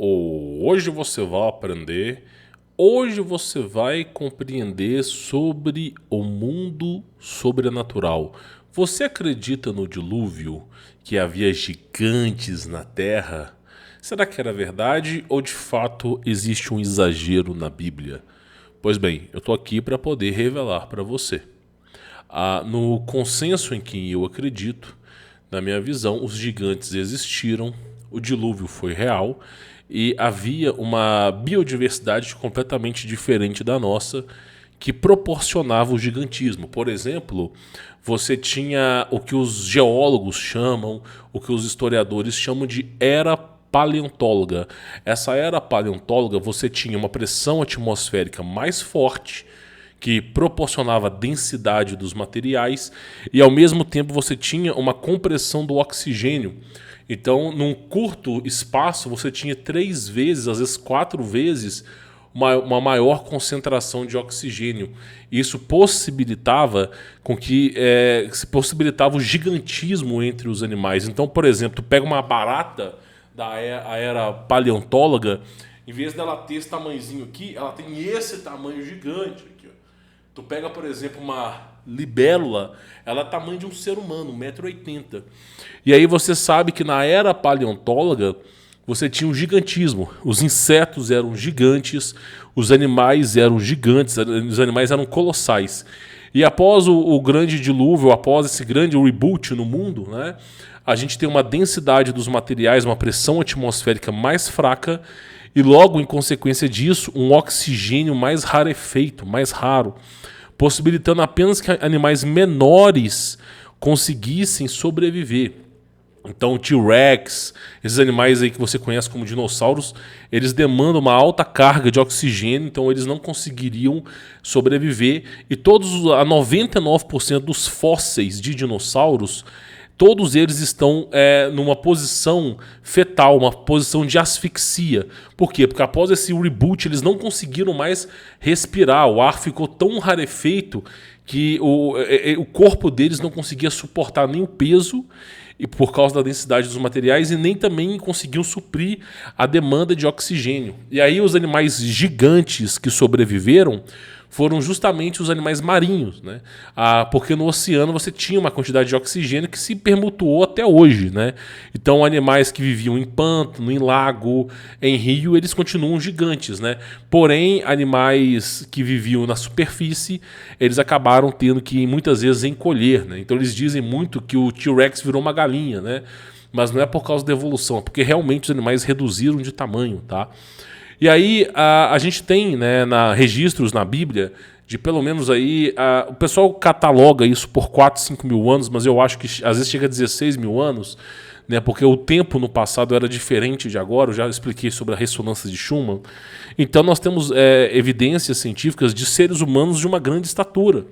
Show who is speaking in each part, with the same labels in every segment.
Speaker 1: Hoje você vai aprender, hoje você vai compreender sobre o mundo sobrenatural. Você acredita no dilúvio, que havia gigantes na Terra? Será que era verdade ou de fato existe um exagero na Bíblia? Pois bem, eu estou aqui para poder revelar para você. No consenso em que eu acredito, na minha visão, os gigantes existiram, o dilúvio foi real e havia uma biodiversidade completamente diferente da nossa que proporcionava o gigantismo. Por exemplo, você tinha o que os geólogos chamam, o que os historiadores chamam de era paleontóloga. Essa era paleontóloga, você tinha uma pressão atmosférica mais forte, que proporcionava a densidade dos materiais, e ao mesmo tempo você tinha uma compressão do oxigênio. Então, num curto espaço, você tinha 3 vezes, às vezes 4 vezes, uma maior concentração de oxigênio. Isso possibilitava possibilitava o gigantismo entre os animais. Então, por exemplo, tu pega uma barata da era paleontóloga, em vez dela ter esse tamanhozinho aqui, ela tem esse tamanho gigante aqui, ó. Tu pega, por exemplo, uma libélula, ela é tamanho de um ser humano, 1,80 m. E aí você sabe que na era paleontóloga você tinha um gigantismo. Os insetos eram gigantes, os animais eram gigantes, os animais eram colossais. E após o grande dilúvio, após esse grande reboot no mundo, né, a gente tem uma densidade dos materiais, uma pressão atmosférica mais fraca e logo, em consequência disso, um oxigênio mais rarefeito, mais raro, possibilitando apenas que animais menores conseguissem sobreviver. Então, o T-Rex, esses animais aí que você conhece como dinossauros, eles demandam uma alta carga de oxigênio, então eles não conseguiriam sobreviver. E a 99% dos fósseis de dinossauros, todos eles estão numa posição fetal, uma posição de asfixia. Por quê? Porque após esse reboot eles não conseguiram mais respirar, o ar ficou tão rarefeito que o corpo deles não conseguia suportar nem o peso, e por causa da densidade dos materiais, e nem também conseguiam suprir a demanda de oxigênio. E aí os animais gigantes que sobreviveram foram justamente os animais marinhos, né? Porque no oceano você tinha uma quantidade de oxigênio que se permutuou até hoje, né? Então animais que viviam em pântano, em lago, em rio, eles continuam gigantes, né? Porém, animais que viviam na superfície, eles acabaram tendo que muitas vezes encolher, né? Então eles dizem muito que o T-Rex virou uma galinha, né? Mas não é por causa da evolução, é porque realmente os animais reduziram de tamanho, tá? E aí a gente tem, né, registros na Bíblia de pelo menos aí... o pessoal cataloga isso por 4, 5 mil anos, mas eu acho que às vezes chega a 16 mil anos, né, porque o tempo no passado era diferente de agora. Eu já expliquei sobre a ressonância de Schumann. Então nós temos evidências científicas de seres humanos de uma grande estatura.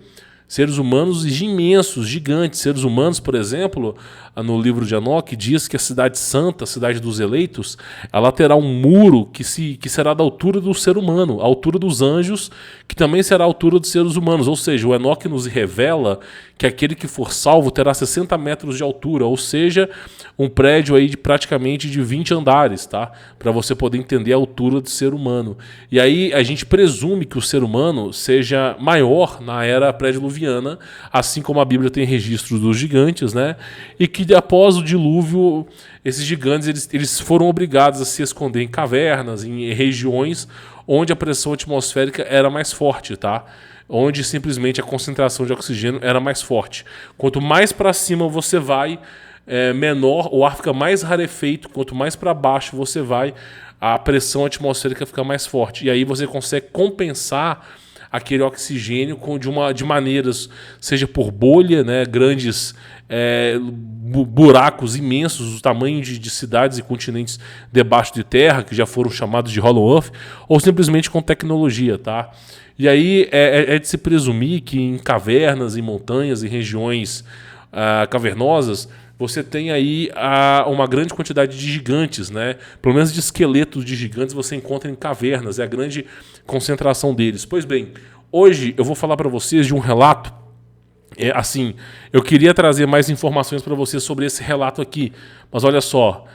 Speaker 1: Seres humanos imensos, gigantes. Seres humanos, por exemplo, no livro de Enoque, diz que a cidade santa, a cidade dos eleitos, ela terá um muro que será da altura do ser humano, a altura dos anjos, que também será a altura dos seres humanos. Ou seja, o Enoque nos revela que aquele que for salvo terá 60 metros de altura, ou seja, um prédio aí praticamente de 20 andares, tá? Para você poder entender a altura do ser humano. E aí a gente presume que o ser humano seja maior na era pré-diluviana, assim como a Bíblia tem registros dos gigantes, né? E que após o dilúvio, esses gigantes eles foram obrigados a se esconder em cavernas, em regiões onde a pressão atmosférica era mais forte, tá? Onde simplesmente a concentração de oxigênio era mais forte. Quanto mais para cima você vai, menor, o ar fica mais rarefeito. Quanto mais para baixo você vai, a pressão atmosférica fica mais forte. E aí você consegue compensar aquele oxigênio de maneiras, seja por bolha, né, grandes buracos imensos, do tamanho de cidades e continentes debaixo de terra, que já foram chamados de Hollow Earth, ou simplesmente com tecnologia, tá? E aí é de se presumir que em cavernas, em montanhas, em regiões cavernosas, você tem aí uma grande quantidade de gigantes, né? Pelo menos de esqueletos de gigantes você encontra em cavernas, é a grande concentração deles. Pois bem, hoje eu vou falar para vocês de um relato. Eu queria trazer mais informações para vocês sobre esse relato aqui, mas olha só,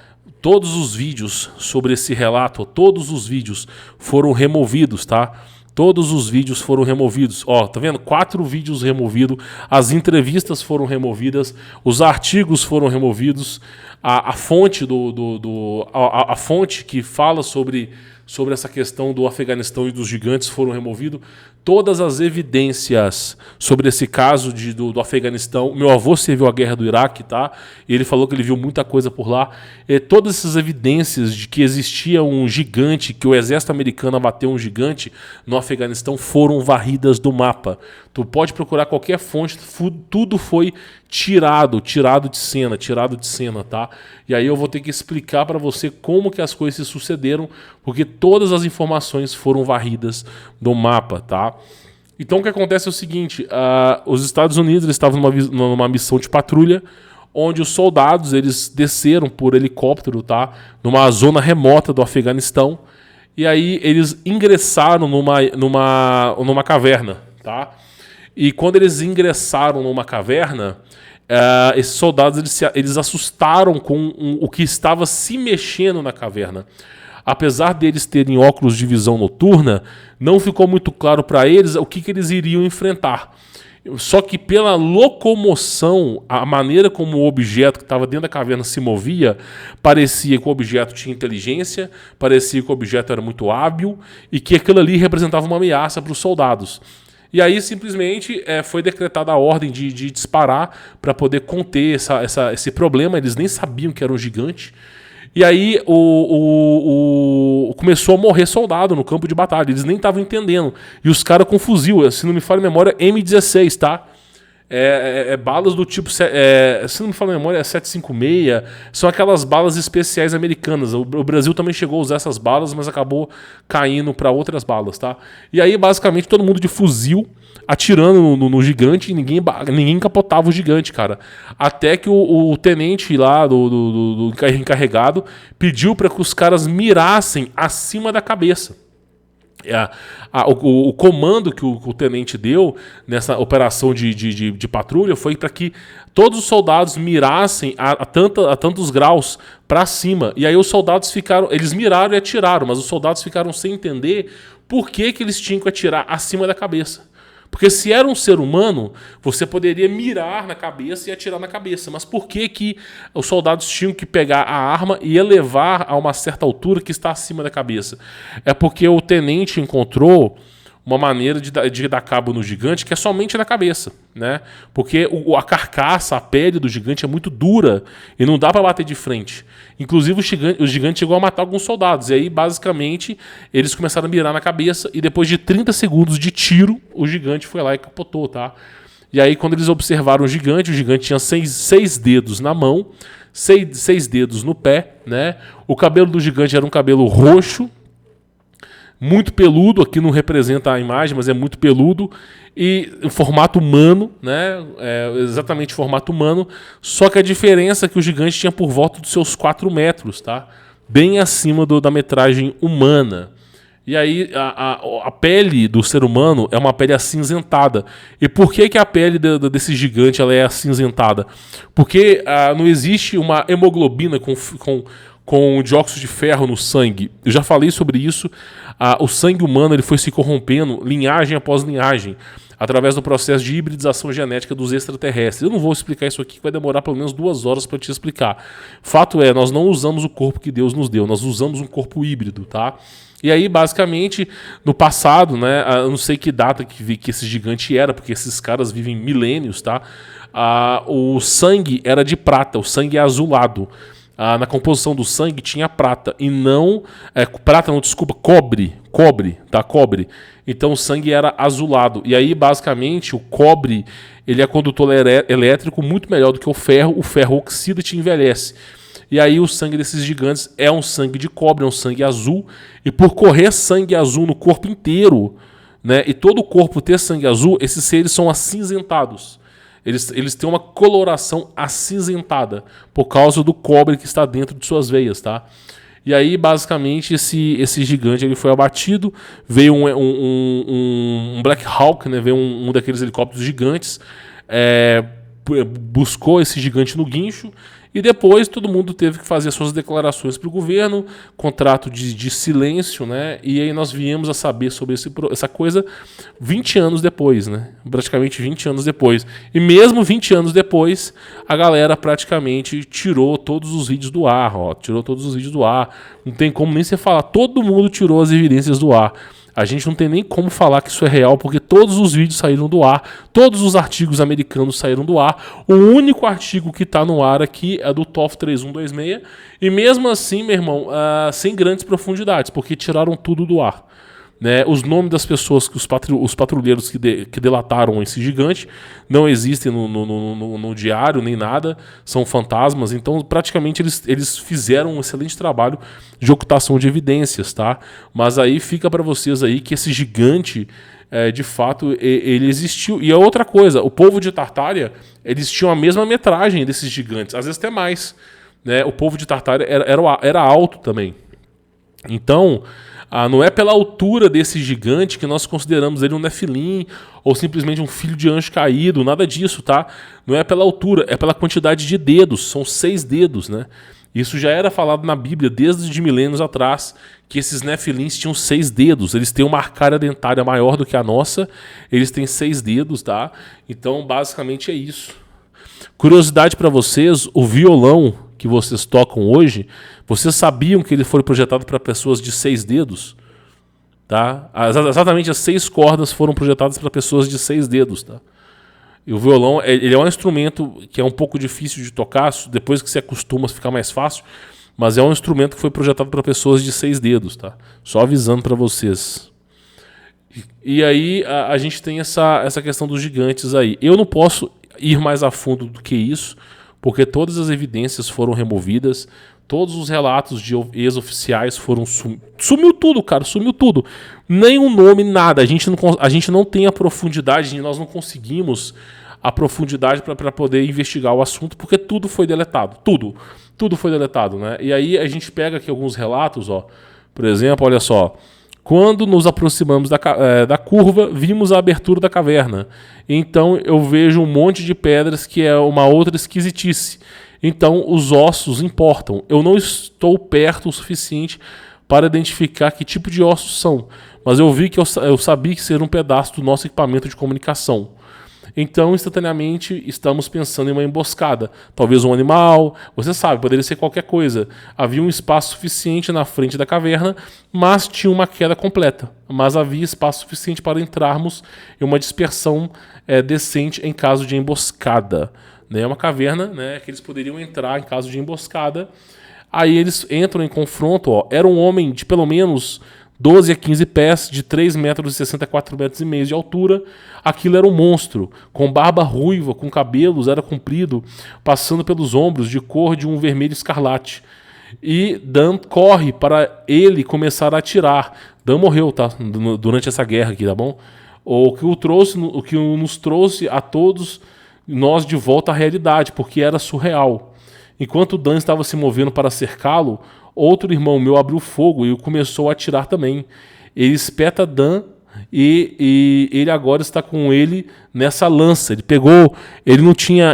Speaker 1: Todos os vídeos sobre esse relato, todos os vídeos foram removidos, tá? Todos os vídeos foram removidos. Ó, tá vendo? 4 vídeos removidos. As entrevistas foram removidas. Os artigos foram removidos. A fonte a fonte que fala sobre essa questão do Afeganistão e dos gigantes foram removidos. Todas as evidências sobre esse caso do Afeganistão. Meu avô serviu a guerra do Iraque, tá? E ele falou que ele viu muita coisa por lá. Todas essas evidências de que existia um gigante, que o exército americano abateu um gigante no Afeganistão, foram varridas do mapa. Tu pode procurar qualquer fonte, tudo foi tirado de cena, tá? E aí eu vou ter que explicar para você como que as coisas se sucederam, porque todas as informações foram varridas do mapa, tá? Então o que acontece é o seguinte, os Estados Unidos eles estavam numa missão de patrulha, onde os soldados eles desceram por helicóptero, tá? Numa zona remota do Afeganistão, e aí eles ingressaram numa caverna, tá? E quando eles ingressaram numa caverna, esses soldados eles assustaram com o que estava se mexendo na caverna. Apesar deles terem óculos de visão noturna, não ficou muito claro para eles o que eles iriam enfrentar. Só que pela locomoção, a maneira como o objeto que estava dentro da caverna se movia, parecia que o objeto tinha inteligência, parecia que o objeto era muito hábil e que aquilo ali representava uma ameaça para os soldados. E aí simplesmente foi decretada a ordem de disparar para poder conter esse problema. Eles nem sabiam que era um gigante. E aí começou a morrer soldado no campo de batalha. Eles nem estavam entendendo. E os caras com fuzil, se não me falha a memória, M16, tá? Balas do tipo, se não me falha a memória, é 756. São aquelas balas especiais americanas. O Brasil também chegou a usar essas balas, mas acabou caindo para outras balas, tá? E aí, basicamente, todo mundo de fuzil atirando no gigante e ninguém capotava o gigante, cara. Até que o tenente lá do encarregado pediu para que os caras mirassem acima da cabeça. O comando que o tenente deu nessa operação de patrulha foi para que todos os soldados mirassem a tantos graus para cima. E aí os soldados eles miraram e atiraram, mas os soldados ficaram sem entender por que eles tinham que atirar acima da cabeça. Porque se era um ser humano, você poderia mirar na cabeça e atirar na cabeça. Mas por que os soldados tinham que pegar a arma e elevar a uma certa altura que está acima da cabeça? É porque o tenente encontrou uma maneira de dar cabo no gigante que é somente na cabeça, né? Porque a carcaça, a pele do gigante é muito dura e não dá para bater de frente. Inclusive o gigante chegou a matar alguns soldados. E aí, basicamente, eles começaram a mirar na cabeça e depois de 30 segundos de tiro, o gigante foi lá e capotou, tá? E aí, quando eles observaram o gigante tinha 6 dedos na mão, 6 dedos no pé, né? O cabelo do gigante era um cabelo roxo, muito peludo, aqui não representa a imagem, mas é muito peludo, e em formato humano, né? Exatamente formato humano, só que a diferença é que o gigante tinha por volta dos seus 4 metros, tá? Bem acima da metragem humana. E aí a pele do ser humano é uma pele acinzentada. E por que a pele desse gigante ela é acinzentada? Porque não existe uma hemoglobina com dióxido de ferro no sangue. Eu já falei sobre isso. O sangue humano ele foi se corrompendo linhagem após linhagem, através do processo de hibridização genética dos extraterrestres. Eu não vou explicar isso aqui, que vai demorar pelo menos 2 horas para te explicar. Fato é, nós não usamos o corpo que Deus nos deu, nós usamos um corpo híbrido, tá? E aí, basicamente, no passado, né, eu não sei que data que esse gigante era, porque esses caras vivem milênios, tá? O sangue era de prata, o sangue é azulado. Na composição do sangue tinha prata e não... cobre, tá? Cobre. Então o sangue era azulado. E aí, basicamente, o cobre ele é condutor elétrico muito melhor do que o ferro. O ferro oxida e te envelhece. E aí o sangue desses gigantes é um sangue de cobre, é um sangue azul. E por correr sangue azul no corpo inteiro, né, e todo o corpo ter sangue azul, esses seres são acinzentados. Eles têm uma coloração acinzentada por causa do cobre que está dentro de suas veias, tá? E aí, basicamente, esse gigante ele foi abatido. Veio um Black Hawk, né? Veio um daqueles helicópteros gigantes. Buscou esse gigante no guincho E depois todo mundo teve que fazer suas declarações para o governo, contrato de silêncio, né? E aí nós viemos a saber sobre essa coisa 20 anos depois, né? Praticamente 20 anos depois. E mesmo 20 anos depois, a galera praticamente tirou todos os vídeos do ar, ó. Tirou todos os vídeos do ar. Não tem como nem você falar. Todo mundo tirou as evidências do ar. A gente não tem nem como falar que isso é real, porque todos os vídeos saíram do ar, todos os artigos americanos saíram do ar. O único artigo que está no ar aqui é do TOF 3126, e mesmo assim, meu irmão, sem grandes profundidades, porque tiraram tudo do ar. Né, os nomes das pessoas, os patrulheiros que delataram esse gigante, não existem no diário nem nada, são fantasmas. Então, praticamente, eles fizeram um excelente trabalho de ocultação de evidências, tá? Mas aí fica para vocês aí que esse gigante, de fato, ele existiu. E a outra coisa, o povo de Tartária, eles tinham a mesma metragem desses gigantes, às vezes até mais. Né? O povo de Tartária era alto também. Então, não é pela altura desse gigante que nós consideramos ele um Nefilim ou simplesmente um filho de anjo caído, nada disso, tá? Não é pela altura, é pela quantidade de dedos, são 6 dedos, né? Isso já era falado na Bíblia desde milênios atrás, que esses Nefilins tinham 6 dedos, eles têm uma arcária dentária maior do que a nossa, eles têm 6 dedos, tá? Então, basicamente é isso. Curiosidade para vocês, o violão que vocês tocam hoje, vocês sabiam que ele foi projetado para pessoas de 6 dedos? Tá? Exatamente as 6 cordas foram projetadas para pessoas de 6 dedos. Tá? E o violão ele é um instrumento que é um pouco difícil de tocar, depois que se acostuma fica mais fácil, mas é um instrumento que foi projetado para pessoas de 6 dedos. Tá? Só avisando para vocês. E aí a gente tem essa questão dos gigantes aí. Eu não posso ir mais a fundo do que isso, porque todas as evidências foram removidas, todos os relatos de ex-oficiais foram... Sumiu tudo, cara, sumiu tudo. Nenhum nome, nada. A gente não tem a profundidade, nós não conseguimos a profundidade para poder investigar o assunto, porque tudo foi deletado. Tudo foi deletado, né? E aí a gente pega aqui alguns relatos, ó. Por exemplo, olha só. Quando nos aproximamos da curva, vimos a abertura da caverna. Então eu vejo um monte de pedras que é uma outra esquisitice. Então os ossos importam. Eu não estou perto o suficiente para identificar que tipo de ossos são. Mas eu vi que eu sabia que seria um pedaço do nosso equipamento de comunicação. Então, instantaneamente, estamos pensando em uma emboscada. Talvez um animal, você sabe, poderia ser qualquer coisa. Havia um espaço suficiente na frente da caverna, mas tinha uma queda completa. Mas havia espaço suficiente para entrarmos em uma dispersão decente em caso de emboscada. É uma caverna, né, que eles poderiam entrar em caso de emboscada. Aí eles entram em confronto. Ó. Era um homem de pelo menos 12 a 15 pés, de 3 metros e 64 metros e meio de altura. Aquilo era um monstro, com barba ruiva, com cabelos, era comprido, passando pelos ombros, de cor de um vermelho escarlate. E Dan corre para ele começar a atirar. Dan morreu, tá? Durante essa guerra aqui, tá bom? O que nos trouxe a todos nós de volta à realidade, porque era surreal. Enquanto Dan estava se movendo para cercá-lo, outro irmão meu abriu fogo e começou a atirar também. Ele espeta Dan e ele agora está com ele nessa lança.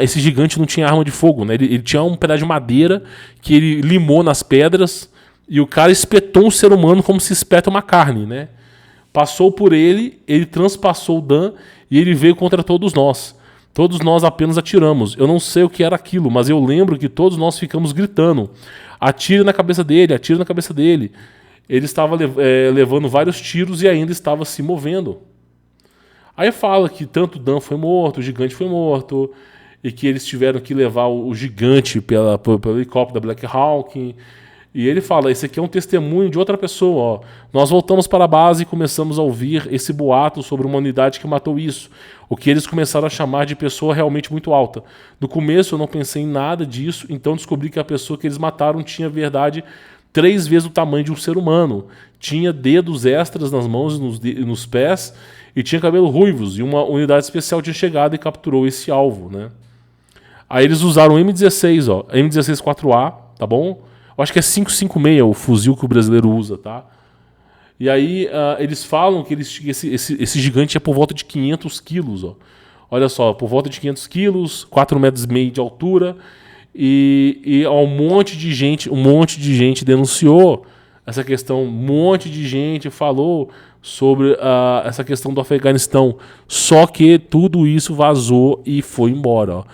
Speaker 1: Esse gigante não tinha arma de fogo, né? Ele tinha um pedaço de madeira que ele limou nas pedras e o cara espetou um ser humano como se espeta uma carne, né? Passou por ele transpassou o Dan e ele veio contra todos nós. Todos nós apenas atiramos. Eu não sei o que era aquilo, mas eu lembro que todos nós ficamos gritando. Atire na cabeça dele, atire na cabeça dele. Ele estava levando vários tiros e ainda estava se movendo. Aí fala que tanto Dan foi morto, o gigante foi morto, e que eles tiveram que levar o gigante pelo helicóptero da Black Hawk. E ele fala, esse aqui é um testemunho de outra pessoa. Ó. Nós voltamos para a base e começamos a ouvir esse boato sobre uma unidade que matou isso. O que eles começaram a chamar de pessoa realmente muito alta. No começo eu não pensei em nada disso, então descobri que a pessoa que eles mataram tinha, verdade, 3 vezes o tamanho de um ser humano. Tinha dedos extras nas mãos e nos pés e tinha cabelo ruivos. E uma unidade especial tinha chegado e capturou esse alvo. Né? Aí eles usaram o M16, ó, M16 4A, tá bom? Eu acho que é 5.56 o fuzil que o brasileiro usa, tá? E aí eles falam que esse gigante é por volta de 500 quilos, ó. Olha só, por volta de 500 quilos, 4,5 metros de altura. e um monte de gente denunciou essa questão, um monte de gente falou sobre essa questão do Afeganistão. Só que tudo isso vazou e foi embora.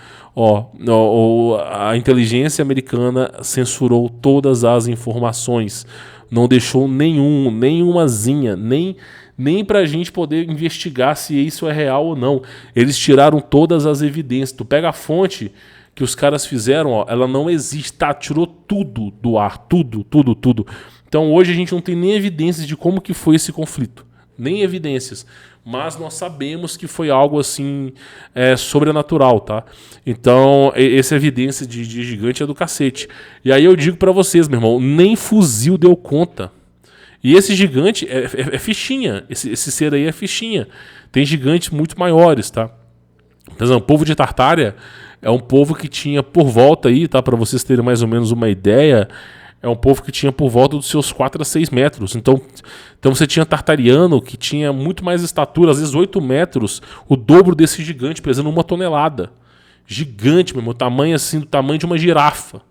Speaker 1: A inteligência americana censurou todas as informações. Não deixou nenhumazinha, nem pra gente poder investigar se isso é real ou não. Eles tiraram todas as evidências. Tu pega a fonte que os caras fizeram, ela não existe, tá? Tirou tudo do ar, tudo. Então hoje a gente não tem nem evidências de como que foi esse conflito, nem evidências, mas nós sabemos que foi algo assim sobrenatural, tá? Então essa evidência de gigante é do cacete. E aí eu digo pra vocês, meu irmão, nem fuzil deu conta. E esse gigante é fichinha, esse ser aí é fichinha. Tem gigantes muito maiores, tá? Por exemplo, o povo de Tartária é um povo que tinha por volta aí, tá? Para vocês terem mais ou menos uma ideia, é um povo que tinha por volta dos seus 4 a 6 metros. Então você tinha tartariano que tinha muito mais estatura, às vezes 8 metros, o dobro desse gigante, pesando 1 tonelada. Gigante, meu irmão, tamanho assim, do tamanho de uma girafa.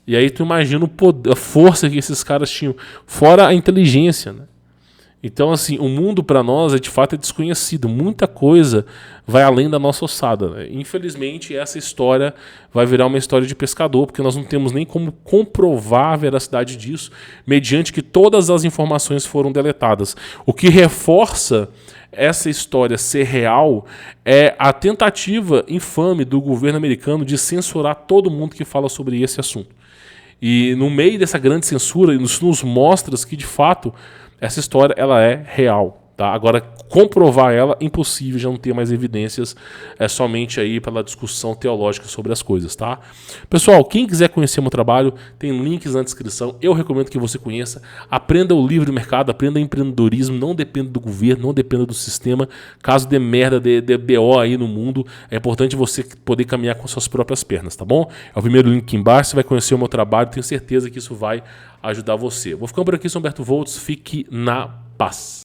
Speaker 1: E aí tu imagina o poder, a força que esses caras tinham, fora a inteligência, né? Então, assim, o mundo para nós de fato é desconhecido. Muita coisa vai além da nossa ossada, né? Infelizmente, essa história vai virar uma história de pescador, porque nós não temos nem como comprovar a veracidade disso, mediante que todas as informações foram deletadas. O que reforça essa história ser real é a tentativa infame do governo americano de censurar todo mundo que fala sobre esse assunto. E no meio dessa grande censura, isso nos mostra que, de fato, essa história ela é real. Tá? Agora, comprovar ela, impossível, já não ter mais evidências, é somente aí pela discussão teológica sobre as coisas. Tá? Pessoal, quem quiser conhecer meu trabalho, tem links na descrição, eu recomendo que você conheça, aprenda o livre mercado, aprenda empreendedorismo, não dependa do governo, não dependa do sistema, caso dê merda, dê BO aí no mundo, é importante você poder caminhar com suas próprias pernas, tá bom? É o primeiro link aqui embaixo, você vai conhecer o meu trabalho, tenho certeza que isso vai ajudar você. Vou ficando por aqui, sou Humberto Volts, fique na paz.